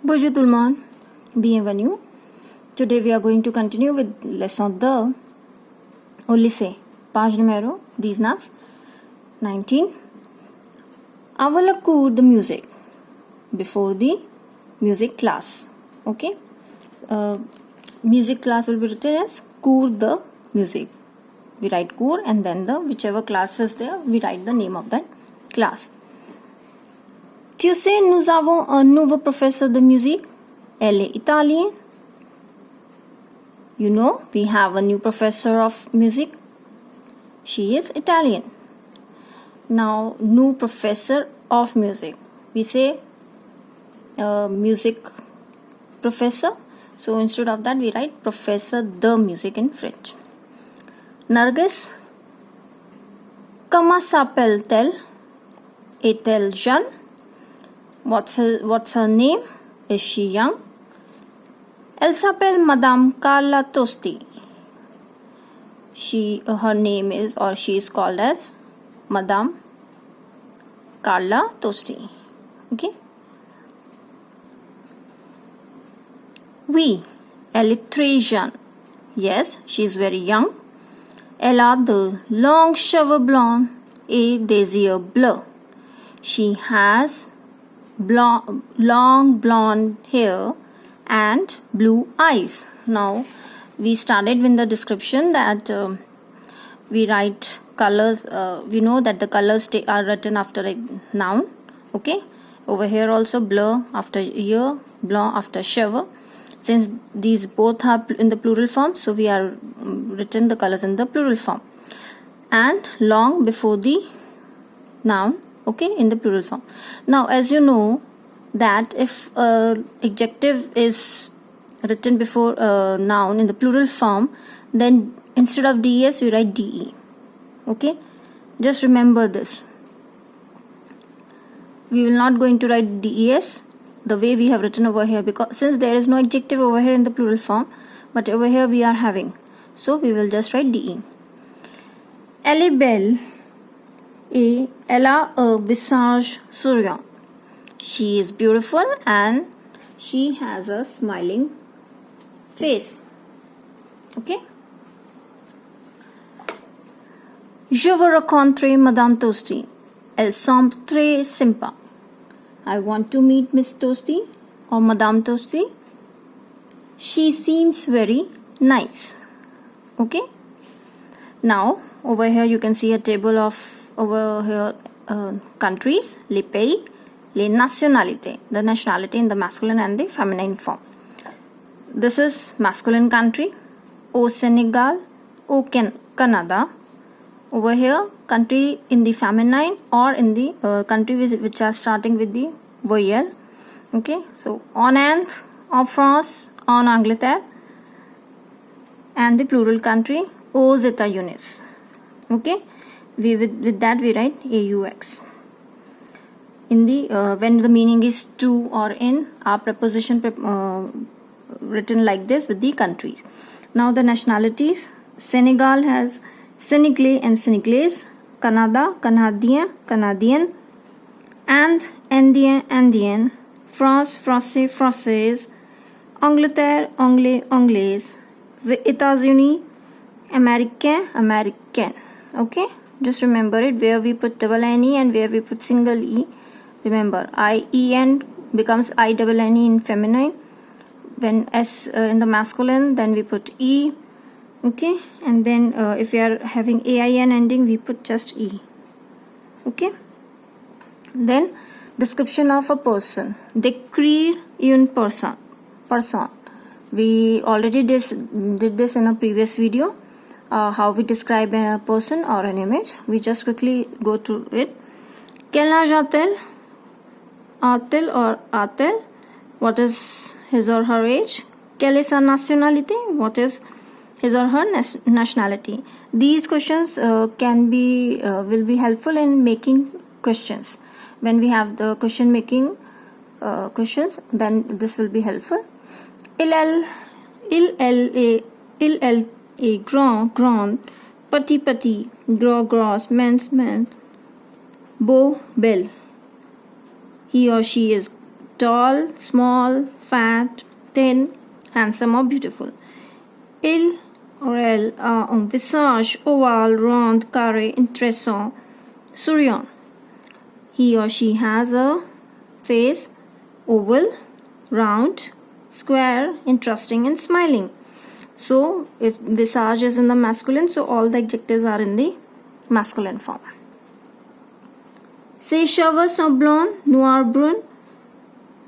Bonjour tout le monde, bienvenue. Today we are going to continue with lesson 2 au lycée. Page numéro 19, 19. Avant le cours de musique, before the music class. Okay. Music class will be written as cours de musique. We write cours and then the whichever class is there, we write the name of that class. Tu sais, nous avons un nouveau professeur de musique. Elle est italienne. You know, we have a new professor of music. She is Italian. Now, new professor of music. We say music professor. So, instead of that, we write professor de musique in French. Nargis, comment s'appelle-t-elle? Est-elle jeune? What's her name? Is she young? Elle s'appelle Madame Carla Tosti. Her name is or she is called as Madame Carla Tosti. Okay. Oui, elle est très jeune. Yes, she is very young. Elle a de longs cheveux blonds et des yeux bleus. She has long blonde hair and blue eyes. Now, we started with the description that we write colors. We know that the colors are written after a noun. Okay. Over here also bleu after ear, blanc after cheveux. Since these both are in the plural form, so we are written the colors in the plural form. And long before the noun. Okay, in the plural form. Now, as you know that if adjective is written before a noun in the plural form, then instead of des we write de. Okay, just remember this. We will not going to write des the way we have written over here, because since there is no adjective over here in the plural form, but over here we are having, so we will just write de. Elle est belle et elle a un visage souriant. She is beautiful and she has a smiling face. Okay. Je veux rencontrer Madame Tosti. Elle semble très sympa. I want to meet Miss Tosti or Madame Tosti. She seems very nice. Okay. Now, over here you can see a table of over here countries, les pays, les nationalités, the nationality in the masculine and the feminine form. This is masculine country, au Senegal, au Canada. Over here, country in the feminine or in the country which are starting with the voyelle. Okay, so en Inde, en France, en Angleterre, and the plural country, aux États-Unis. Okay. With that we write aux. In the when the meaning is to or in, our preposition written like this with the countries. Now the nationalities: Senegal has Sénégalais and Sénégalaises, Canada, Canadien, Canadian, and Indien, Indian, France, Français, Française, Angleterre, Anglais, Anglaise, the États-Unis, Americain, American. Okay. Just remember it, where we put double NE and where we put single E. Remember, IEN becomes INNE in feminine. When S in the masculine, then we put E. Okay, and then if we are having AIN ending, we put just E. Okay. Then description of a person. Décrire une personne. We already did this in a previous video. How we describe a person or an image. We just quickly go through it. Quel âge a-t-elle? A-t-elle or a-t-elle? What is his or her age? Quelle est sa nationalité? What is his or her nationality? These questions will be helpful in making questions. When we have the question making questions, then this will be helpful. Il est grand, petit, gros, mince, beau, belle. He or she is tall, small, fat, thin, handsome or beautiful. Il or elle a un visage ovale, rond, carré, intéressant, souriant. He or she has a face oval, round, square, interesting and smiling. So if visage is in the masculine, so all the adjectives are in the masculine form. Ses cheveux sont blonds, noir, brun.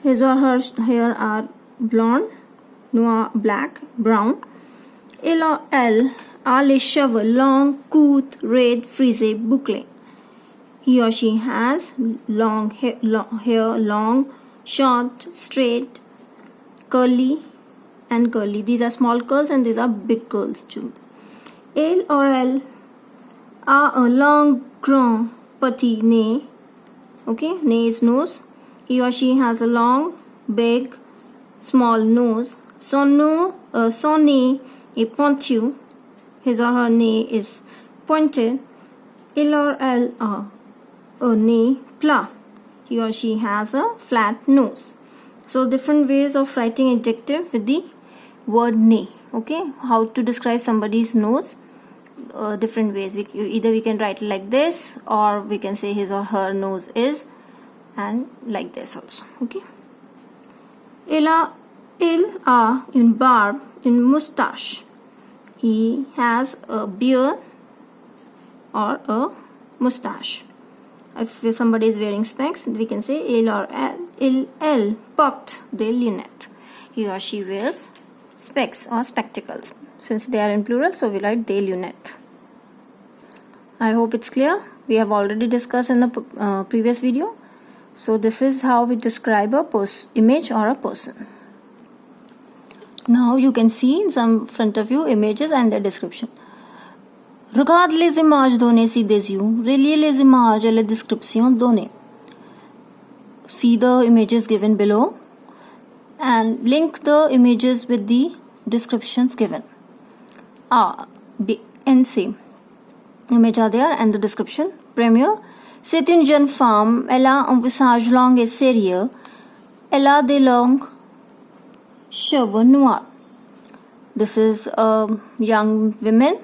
His or her hair are blonde, noir, black, brown. Il or elle a les cheveux longs, courts, raides, frisés, bouclés. He or she has long hair, long, short, straight, curly and curly. These are small curls and these are big curls too. Il or elle a un long, grand, petit nez. Okay, nez is nose. He or she has a long, big, small nose. Son nez est pointu. His or her nez is pointed. Il or elle a un nez plat. He or she has a flat nose. So different ways of writing adjective with the word nez. Okay, how to describe somebody's nose? Different ways. Either we can write it like this, or we can say his or her nose is, and like this also. Okay. Il a une barbe, une moustache. He has a beard or a moustache. If somebody is wearing specs, we can say elle porte des lunettes. He or she wears specs or spectacles. Since they are in plural, so we write des lunettes. I hope it's clear. We have already discussed in the previous video. So this is how we describe a image or a person. Now you can see in some front of you images and their description. Regarde les images données ci-dessus. Reliez les images et les descriptions données. See the images given below and link the images with the descriptions given. A, B, and C. Image are there and the description. Premier. C'est une jeune femme. Elle a un visage long et sérieux. Elle a des longs cheveux noirs. This is a young woman.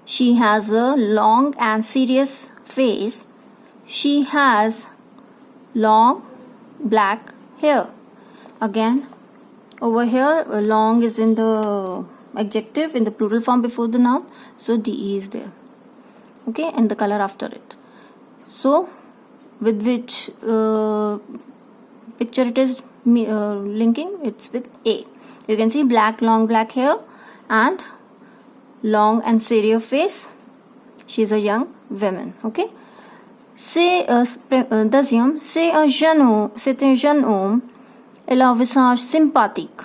She has a long and serious face. She has long black hair. Again, over here, long is in the adjective in the plural form before the noun. So DE is there. Okay, and the color after it. So, with which picture it is linking? It's with A. You can see long black hair and long and serious face. She is a young woman. Okay. Deuxième, c'est un jeune homme. Elle a un visage sympathique.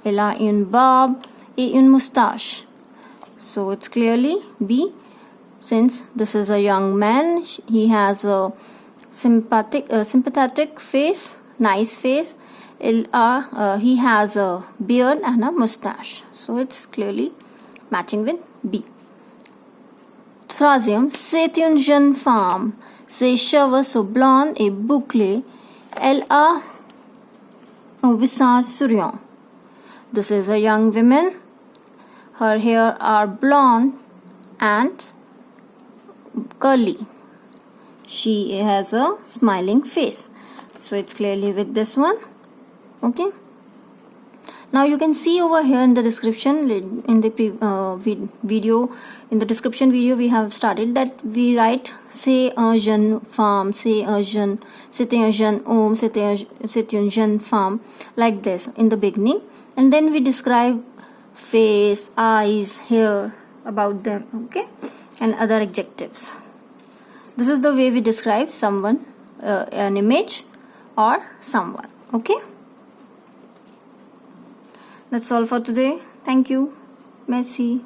Elle a une barbe et une moustache. So it's clearly B. Since this is a young man, he has a sympathetic face, nice face. He has a beard and a mustache. So it's clearly matching with B. Troisième, c'est une jeune femme. Ses cheveux sont blonds et bouclés. Elle a un visage souriant. This is a young woman. Her hair are blonde and curly. She has a smiling face. So it's clearly with this one. Okay. Now you can see over here in the description, in the video, in the description video we have started that we write c'est un jeune femme, c'était un jeune homme, c'est une jeune femme, like this in the beginning, and then we describe face, eyes, hair about them, okay, and other adjectives. This is the way we describe someone, an image or someone. Okay. That's all for today. Thank you. Merci.